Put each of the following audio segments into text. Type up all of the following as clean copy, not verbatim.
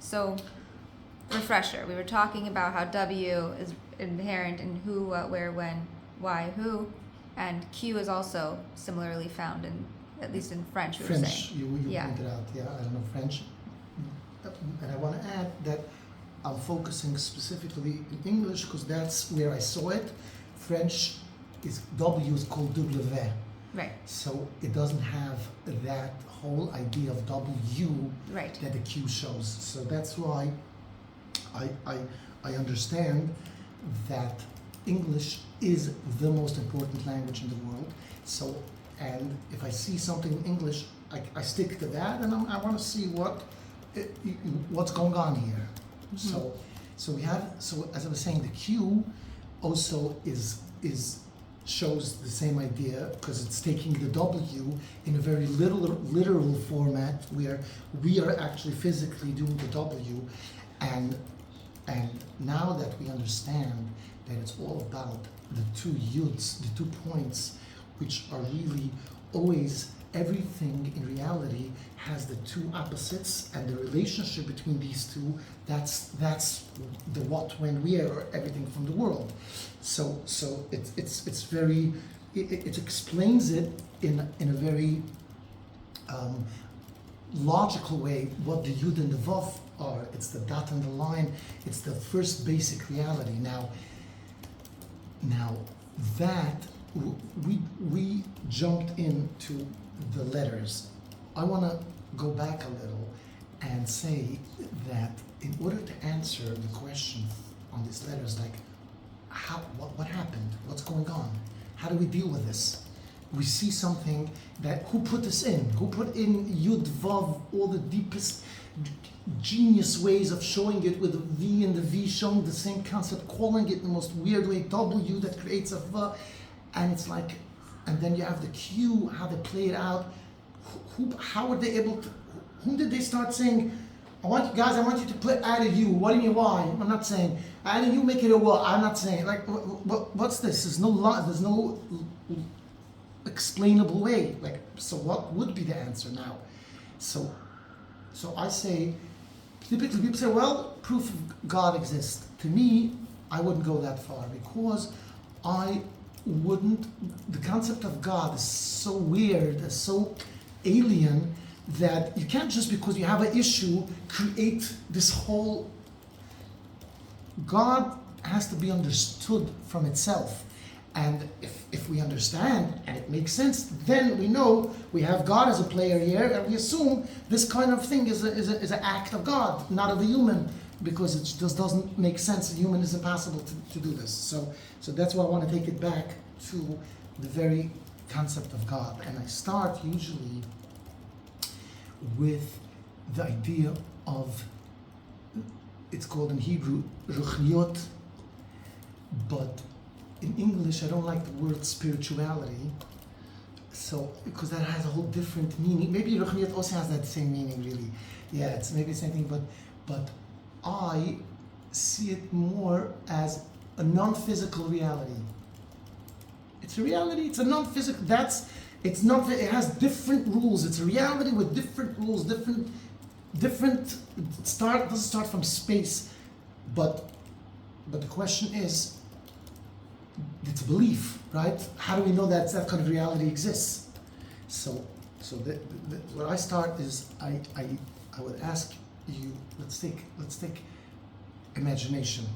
So, refresher. We were talking about how W is inherent in who, what, where, when, why, who, and Q is also similarly found in, at least in French. We were French, saying. you pointed out, I don't know French. And I want to add that I'm focusing specifically in English because that's where I saw it. French W is called W. Right. So it doesn't have that whole idea of W Right. that the Q shows. So that's why I understand that English is the most important language in the world. So, and if I see something in English, I stick to that, and I want to see what's going on here. Mm-hmm. So we have, so as I was saying, the Q also shows the same idea because it's taking the W in a very literal format where we are actually physically doing the W, and now that we understand that it's all about the two yuds, the 2 points, which are really always everything in reality has the 2 opposites, and the relationship between these two, that's the what, when, where, or everything from the world. So it's very, it explains it in a very logical way what the yud and the vav are. It's the dot and the line. It's the first basic reality. Now that we jumped into the letters, I want to go back a little and say that in order to answer the question on these letters, like what happened, what's going on, how do we deal with this? We see something that, who put this in? Who put in Yud Vav, all the deepest genius ways of showing it with a V and the V showing the same concept, calling it in the most weird way, W that creates a V, and it's like, and then you have the Q, how they play it out. How were they able to, whom did they start saying, I want you to put added U. What do you mean, why? I'm not saying, added U, make it a what? I'm not saying, like, what's this? There's no explainable way. Like, so what would be the answer now? So I say, typically people say, well, proof of God exists. To me, I wouldn't go that far because the concept of God is so weird, so alien, that you can't just because you have an issue create this whole. God has to be understood from itself, and if we understand and it makes sense, then we know we have God as a player here, and we assume this kind of thing is an act of God, not of a human, because it just doesn't make sense. A human is impossible to do this. So that's why I want to take it back to the very concept of God, and I start usually with the idea of, it's called in Hebrew ruchniot, but in English I don't like the word spirituality, so because that has a whole different meaning. Maybe ruchniot also has that same meaning, really. Yeah, it's maybe the same thing, but I see it more as a non-physical reality. It's a reality, it's a non-physical, it has different rules. It's a reality with different rules, different doesn't start from space, but the question is, it's a belief, right? How do we know that kind of reality exists? So where I start is I would ask you, let's take imagination.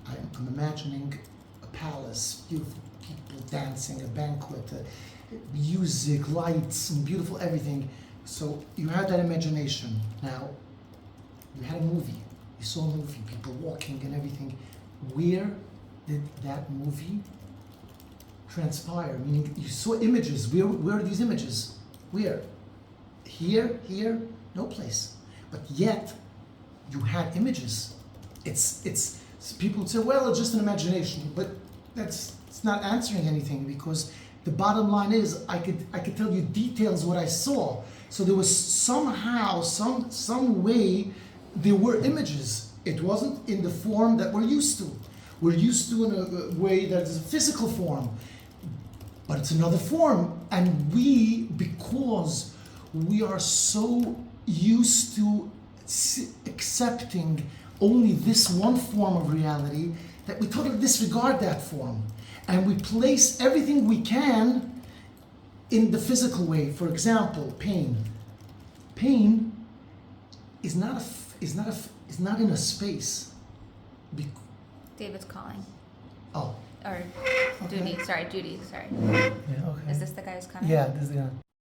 I'm imagining a palace, beautiful people dancing, a banquet, music, lights, and beautiful everything. So you had that imagination. Now, you had a movie. You saw a movie, people walking and everything. Where did that movie transpire? Meaning, you saw images. Where are these images? Where? Here? No place. But yet, you had images. It's people would say, well, it's just an imagination, but it's not answering anything, because the bottom line is I could tell you details what I saw. So there was somehow, some way, there were images. It wasn't in the form that we're used to. We're used to in a way that is a physical form, but it's another form. And because we are so used to accepting only this one form of reality that we totally disregard that form. And we place everything we can in the physical way. For example, pain. Pain is not in a space. David's calling. Oh. Or Okay. Judy, sorry. Yeah, okay. Is this the guy who's coming? Yeah, this is the guy.